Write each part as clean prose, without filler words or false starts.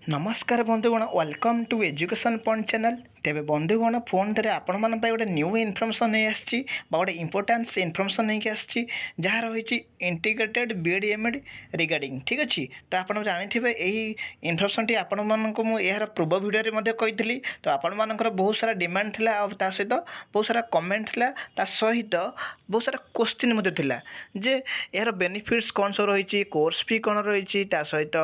नमस्कार बंधुगण welcome to education point channel. तेरे बंधुगण फोन थे आपण गोटे न्यू इनफर्मेशन नहीं आसी गोटे इंपोर्टान्स इनफर्मेशन नहीं आसी जहाँ रही इंटीग्रेटेड बीएड एमएड रिगार्डिंग ठीक अच्छे। तो आप जानते यही इनफर्मेशन टी आपण यार पूर्व भिडियो कही तो आपण मानकर बहुत सारा डिमांड थिला और सहित बहुत सारा कमेंट थिला सहित बहुत सारा क्वेश्चन थिला जे यार बेनिफिट्स कौन सब रही कोर्स फी कौन रही सहित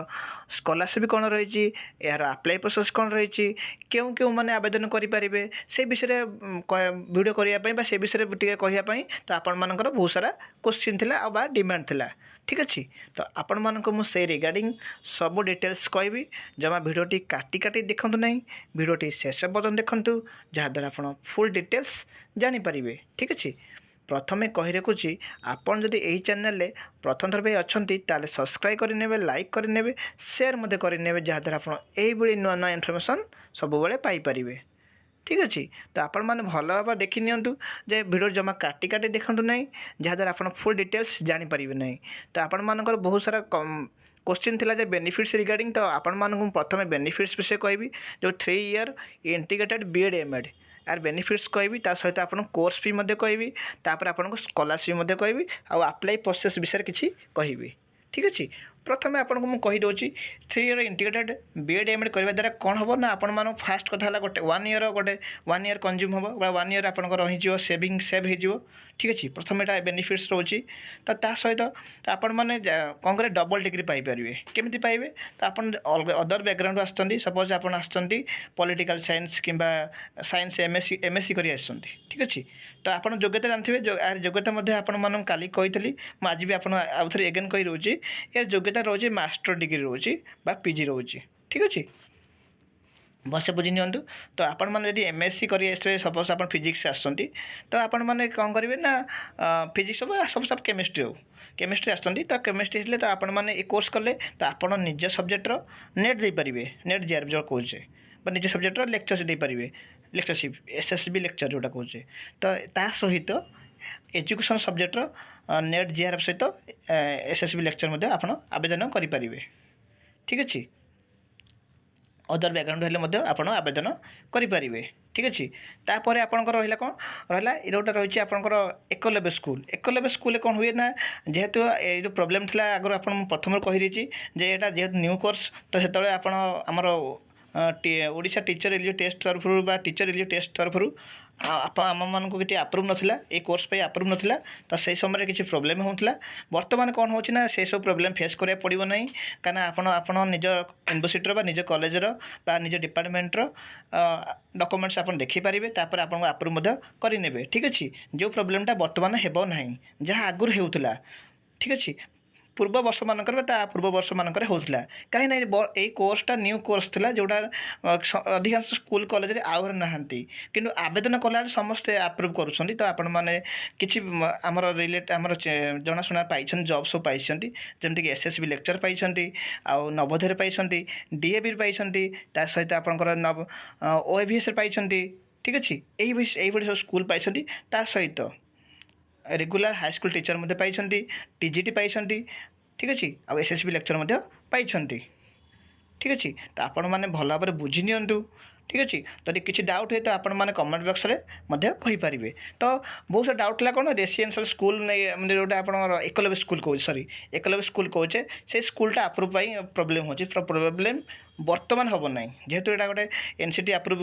स्कॉलरशिप कौन रही यार अप्लाई प्रोसेस कौन रही क्यों क्यों मैंने आवेदन करें से विषय वीडियो करने से विषय टे कहवाई तो आपण मानकर बहुत सारा क्वेश्चन थिला बा डिमांड थिला ठीक अच्छे। तो आपण मानक मुझे रिगार्डिंग सब डिटेल्स कहबी जमा भिडटी काटी काटी देखु ना भिडटी शेष पर्यटन देखूँ जहाँद्वारा आप फुल डिटेल्स जानीपर ठीक अच्छे। प्रथमे कही रखुची आपन जदि यही चैनल प्रथम थर पे अच्छी ताले सब्सक्राइब करने लाइक करने शेयर मध्य करने जहाँद्वारा आप यही नुआ नुआ इनफर्मेशन सबुबले पाइपर ठीक अच्छे। तो आपण मैंने भल भाव देखी नियंतु जे भिडियो जमा काटी काटी देखु ना जहाँद्वारा आप फुल डिटेल्स जानीपर ना। तो आपण मानकर बहुत सारा क्वेश्चन थिला जे बेनिफिट्स रिगार्डिंग तो आपण मानक प्रथम बेनिफिट्स विषय कहबी जो 3 ईयर इंटीग्रेटेड बीएड एमएड यार बेनिफिट्स कहबी सहित आप कोर्स फी कहबी तापर आपको स्कॉलरशिप कहबी आउ अप्लाई प्रोसेस विषय किसी कहबी ठीक अच्छे। प्रथम आपको मुझे कहीदे 3 ईयर इंटीग्रेटेड बीएड एमएड करने द्वारा कौन हम ना आपण मान फास्ट कथा गोटे 1 ईयर कंज्यूम हम 1 ईयर आप रही सेविंग सेव हो ठीक अच्छे। प्रथम यहाँ बेनिफिट्स रोचे तो सहित आपण मैंने कौन करें डबल डिग्री पाइपर केमी पाइबे तो आप अदर बैकग्राउंड आसती सपोज आप पॉलिटिकल साइंस कि साइंस एमएससी कर ठीक अच्छे। तो आप योग्यता जानते हैं योग्यता आपण मान काली कही आज भी आप थे एगेन कही रोचे यार योग्यता रोचे मास्टर डिग्री रोचे पीजी रोचे ठीक अच्छे वर्षे बुझी नियंतु। तो आपण मैंने यदि एमएससी कर सपोज आप फिजिक्स आसती तो आपण मैंने कौन करेंगे ना फिजिक्स सब सब केमिस्ट्री आसती तो केमिस्ट्री तो आपण मैंने ये कोर्स कले तो आप निज सब्जेक्टर नेट दे पारे नेट जीआर जो कहे निज सब्जेक्टर लेक्चरशिप दे पारे लेक्चरशिप एसएसबी लेक्चर जोटा कहे तो ता सहित एजुकेशन सब्जेक्टर नेट जीआर सहित एसएसबी लेक्चर आप आवेदन करें ठीक अच्छे। अदर बैकग्राउंड हेल्ले आप आवेदन करें ठीक अच्छे। तापर आपंकर रहा कौन रहा गोटे रही आपंकर एकलव्य स्कूल कौन हुए ना जेहेतु ये जो प्रोब्लेम थी आगर आप प्रथम कही जे यहाँ जेहेतु न्यू कोर्स तो से आमर ओडिशा टीचर एलिजिबिलिटी टेस्ट तरफ टीचर एलिजिबिलिटी टेस्ट तरफ आम मानक किसी आप्रुव नाला ये कोर्स पे आप्रुव नाला तो से समय किसी प्रोब्लेम होता बर्तमान कौन हो से सब प्रोब्लेम फेस करा पड़ो ना कहीं आप निज यूनिवर्सिटी निज कॉलेजर निज डिपार्टमेंटर डॉक्यूमेंट्स आप देखिपारे तापर आपको आप्रुव करेंगे ठीक अच्छे। जो प्रोब्लेमटा बर्तमान हेब ना जहाँ आगुरी होता ठीक अच्छे पूर्व वर्ष मानक पूर्व वर्ष मानक होता कहीं ना ये कोर्सटा न्यू कोर्स था जोटा अधिकांश स्कूल कॉलेज आउर नहांती किंतु आवेदन कला समस्ते आप्रुव करुँच तो आपण मैंने किसी आमर रिलेट आमर जनाशुना पाई जॉब सब पाई जमीक एसएसबी लेक्चर पाई आउ नवोदय पाई डीएवी पाई सहित आपंकर नव ओएवीएस पाई ठीक अच्छे यही सब स्कूल पाई सहित रेगुलर हाई स्कूल टीचर मध्य पाई टीजीटी पाई ठीक अच्छे आ एसएसबी लेक्चर मध्य पाई ठीक अच्छे। तो आपण मैंने भल भाव बुझी नियंतु ठीक अच्छे। तो किसी डाउट है तो आपण मैंने कमेंट बॉक्स में कहींपारे। तो बहुत सारा डाउट है कौन रेसिडेंशियल स्कूल नहीं जोटा आप एकलव्य स्कूल कहे सॉरी एकलव्य स्कूल कहे से स्कूलटा आप्रुव प्रोब्लेम हो प्रोब्लेम बर्तमान हम ना जेहेतु यहाँ गोटे एनसीटी आप्रुव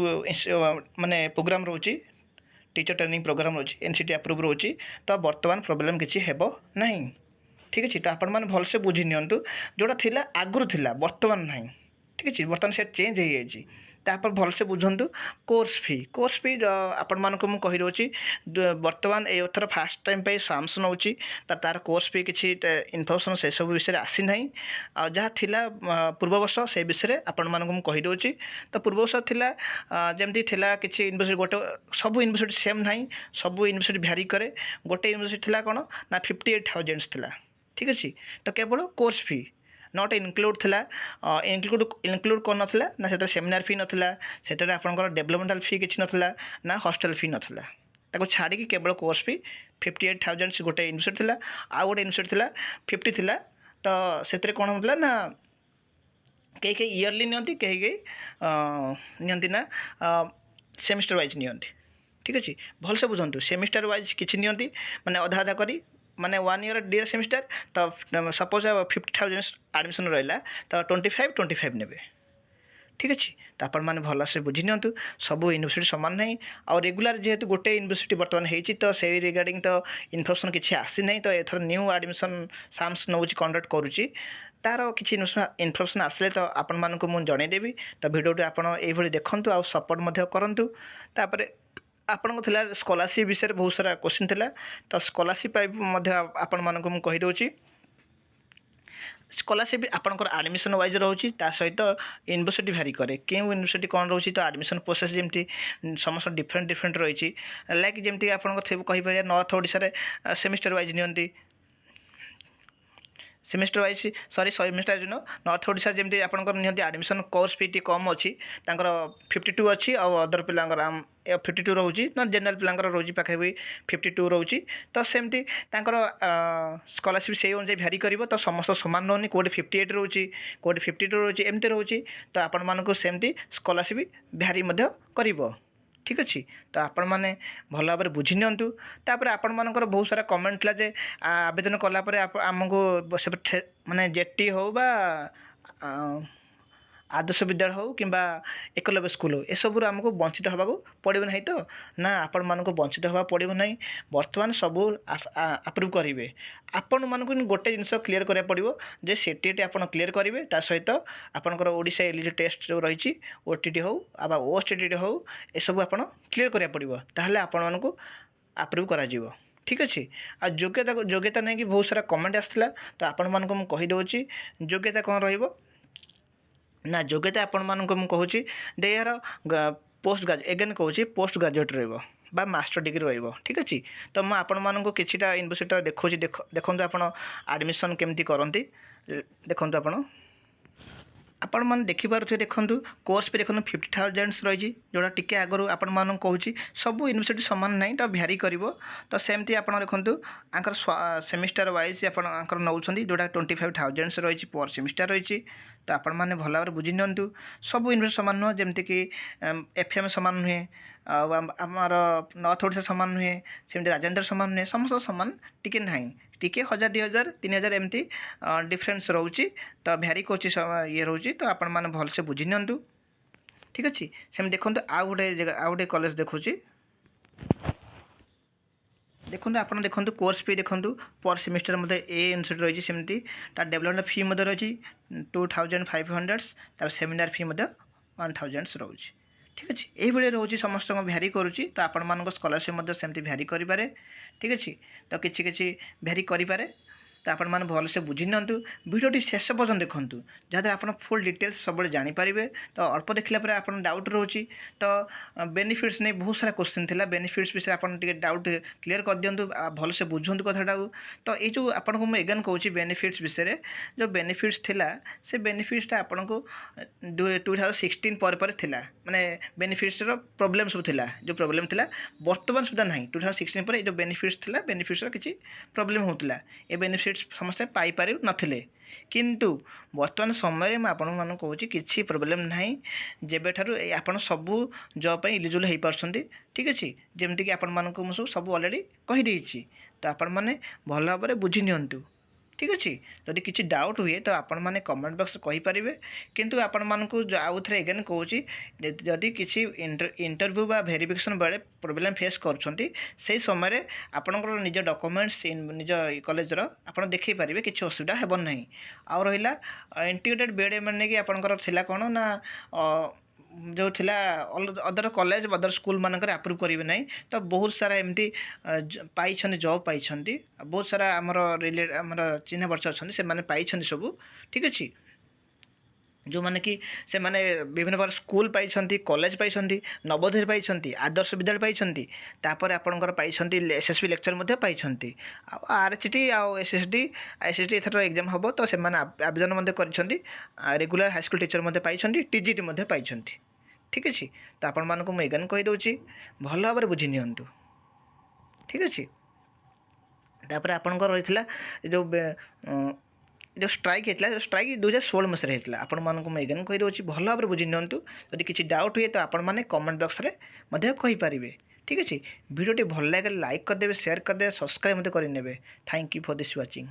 माने प्रोग्राम रोचे टीचर ट्रेनिंग प्रोग्राम रोचे एनसीटी आप्रुव रोचे तो बर्तमान प्रोब्लेम किसी हेब ना ठीक अच्छे। तो आपण मैंने भलसे बुझी नियंतु जोटा थिला आगुरी थिला बर्तमान ना ठीक अच्छे बर्तमान से चेंज हो जाए तापर भलसे बुझंतु कोर्स फी आपण मानक मु कही रोची बर्तमान एथर फास्ट टाइम पे साम्स नौची तार कोर्स फी किसी इनफर्मेशन से सब विषय आसी ना जहाँ थिला पूर्व वर्ष से विषय आपण मानक मु कही रोची। तो पूर्व वर्ष थिला जमती थिला किसी यूनिवर्सिटी गोटे सब यूनिवर्सिटी सेम ना सब यूनिवर्सिटी भ्यारी करे गोटे यूनिवर्सिटी थिला कौन ना 58,000 थिला ठीक अच्छे। तो केवल कोर्स फी नॉट इनक्लूड थिला इनक्लूड कौन नाला ना से सेमिनार फी नाला से आपंकर डेवलपमेंटाल फी किसी नाला ना हॉस्टल फी नाला ताको छाड़ी केवल कोर्स फी 58,000 गोटे यूनिवर्सिटी थिला आ गोटे यूनिवर्सिटी थिला 50 थिला तो से कौन होता ना कई इयरली नियंती कई नियंती ना सेमिस्टर वाइज नियंती ठीक अच्छे भलसे बुझंतु सेमिस्टर वाइज किसी नियंती माने अधा अधा करी माने 1 ईयर डियर सेमिस्टर तो सपोज 50,000 एडमिशन रहा तो 25 नेबे ठीक अच्छे तो आपण मैंने भलसे बुझी नियंतु सब यूनिवर्सिटी सामान नहीं और रेगुलर जेहेतु गोटे यूनिवर्सिटी बर्तमान होती तो से रिगार्डिंग तो इनफर्मेशन किसी आसी ना तो एथर न्यू एडमिशन साम्स नौ कंडक्ट करुच्ची तार किसी इनफर्मेशन आसले तो आपण मानक मुझे जनईदेवी तो भिडियोटी आपड़ ये देखूँ आ सपोर्ट करूँ तापर आपन को स्कॉलरशिप विषय बहुत सारा क्वेश्चन थिला तो स्कॉलरशिप आपण मानक मुझे कहीदे स्कॉलरशिप आपंकर एडमिशन वाइज रोचे सहित यूनिवर्सिटी भारी कै क्यों यूनिवर्सिटी कौन रोचे तो एडमिशन प्रोसेस जमी समस्त डिफरेंट डिफरेंट रही लाइक जमी आप कहीपर नॉर्थ ओडिशा सेमिस्टर वाइज नियंती सेमिस्टर वाइज सॉरी सेमिस्टर नो नॉर्थ ओडिशा जमी आपंकर नियंती एडमिशन कोर्स फी टी कम अच्छी 52 अच्छी और अदर पिलांकर 52 रोचे ना जनरल पिलांकर रोचे पाखापी 52 रोचे तो सेमती स्कॉलरशिप से अनुसार भैरी कर तो समस्त सामान रोनी कौटे 58 रोचे कौटे 52 रोचे एमती रोचे तो आपण मानक सेमती स्कॉलरशिप भैरी कर ठीक अच्छे तो आपण मैंने भल भाव में बुझी नियंतु तापर आपण मानकर बहुत सारा कमेंट था जे आवेदन कलापर आमको माने जेटी हो बा आदर्श विद्यालय हो कि एकलव्य स्कूल हो एसबू आमको वंचित होगा पड़ो ना तो ना आपण मानक वंचित होगा पड़ो ना बर्तमान सबू आप्रुव करेंगे आपण मानक गोटे जिनस क्लीयर करा पड़ो जे सीटीटी आप क्लीयर करेंगे ता सहित आपंकर ओडिशा एलिजिबिलिटी टेस्ट जो रही ओटीटी हो आबा ओएसटीटी हो एसबू आप क्लीयर करा पड़ो ताहले आपण मानक आप्रुव करा जीवो ठीक अच्छे आ योग्यता नहीं कि बहुत सारा कमेंट आसला तो आपण मानक मुझे कहीदे योग्यता कौन रहिबो ना योग्यता आपण मानक मुझे कहूँ दे यार पोस्ट ग्रेजुएट एगेन कहूँ पोस्ट ग्रेजुएट रहा मास्टर डिग्री रही ठीक अच्छे तो मुझे आपण मानक किसीटा यूनिवर्सिटी देखो देखो आप एडमिशन केमती करती देखो आपण मैंने देखिपे देखूँ कोर्स भी देखो 50,000 रही जोड़ा टी आगु आपण मान कहूँ सब यूनिवर्सिटी सामान ना तो भैरी कर तो सेमती आप देखूँ आंकर सेमिस्टर वाइज आप नौ जोड़ा 25,000 रही पर सेमिस्टर रही तो आपण मैंने भल भाव बुझी नियंतु सब यूनिवर्सिटी सामान नुह जमीक एफएम सामान नुहे आमर नॉर्थ ओडिशा सामान नुहे सेमती राजेंद्र सामान नुहे समस्त सामान टिके ना टिके 1,000 2,000 3,000 एमती डिफरेन्स रोचे तो भैरी कर ये रोचे तो आपण मैंने भलसे बुझी नियंतु ठीक अच्छे सेम देखो आउ गोटे कॉलेज देखुँ देखो आप देखो कोर्स फी देखो पर सेमिस्टर मतलब ए यूनिवर्सिटी रही सेमती डेवलपमेंट फी रही 2,500 सेमिनार फी 1,000 रोचे ठीक अच्छे ये रोचे समस्त भैरी करुच्ची तो आपण मान स्कॉलरशिप सेमती भैरी करें ठीक अच्छे तो किसी किसी भैरी करें तो आपण मैंने भलसे बुझी नियंतु वीडियोटी शेष पर्यटन देखूँ जहाँद्वारा आप फुल डिटेल्स सब जानीपारे तो अल्प देखला आप डाउट रोचे तो बेनिफिट्स नहीं बहुत सारा क्वेश्चन थिला बेनिफिट्स विषय आप डाउट क्लीयर कर दिंतु भलसे बुझुँ कथाटा तो ये जो आपको मुझे एगेन कहूँ बेनिफिट्स विषय जो बेनिफिट्स थिला से बेनिफिट्सटा आपन को 2016 पर थिला माने बेनिफिट्स प्रोब्लेम सब थिला जो प्रोब्लेम थिला वर्तमान सुधा ना 2016 पर जो बेनिफिट्स थिला बेनिफिट्स किसी प्रोब्लेम होता ये बेनिफिट्स समस्ते पाइपर नथिले किंतु वर्तमान समय में आपण मान कहूँ किसी प्रोब्लेम ना जेबे ठारू आपण सबू जॉब इलिजिबल हो पार्टी ठीक अच्छे जमीक आपण मानक मुझे सब अलरेडी कहीदे तो आपण मैंने भल भाव में बुझी नियंतु ठीक अच्छे जदि किसी डाउट हुए तो आपण मैंने कमेंट बॉक्स कहींपारे किंतु आपण मानक आउ थे एगेन कहूँ जदि किसी इंटरव्यू बा वेरिफिकेशन बेले प्रोब्लेम फेस कर समय आपंकर निज डॉक्यूमेंट्स निज कॉलेजर आप देखी पारे किसी असुविधा हेब ना आउ रहा इंटीग्रेटेड बेड मैंने कि आपंकर थिला कौन ना जो थिला अदर कॉलेज अदर स्कूल मानक आप्रुव करेंगे ना तो बहुत सारा एमती पाई जॉब पाई बहुत सारा आमर रिलेट आमर चिन्ह परिचय अच्छा से मैंने पाई सब ठीक अच्छे जो मैंने कि से माने विभिन्न प्रकार स्कूल पाई कॉलेज पाई नवोदय पाई आदर्श विद्यालय पाई तापर आपंकर पाई एसएसबी लेक्चर पाई आरएचटी आउ एसएसडी आईएसएसडी एथर एग्जाम हम तो से आवेदन कर रेगुलर हाईस्कल टीचर पाई टीजीटी पाई ठीक अच्छे तो आपण मानक मुझे एगान कहीदे भल भाव में बुझी नियंतु ठीक अच्छे तापर आपंकर रही जो जो स्ट्राइक होता है स्ट्राइक 2016 मसीह होता है आपको मैं एगेन कही भल भाव बुझी निंतु जदि किसी डाउट हुए तो आपण मैंने कमेंट बॉक्स में कहींपारे ठीक अच्छे वीडियो भल लगे लाइक करदे शेयर करदे सब्सक्राइब करने thank you for this watching.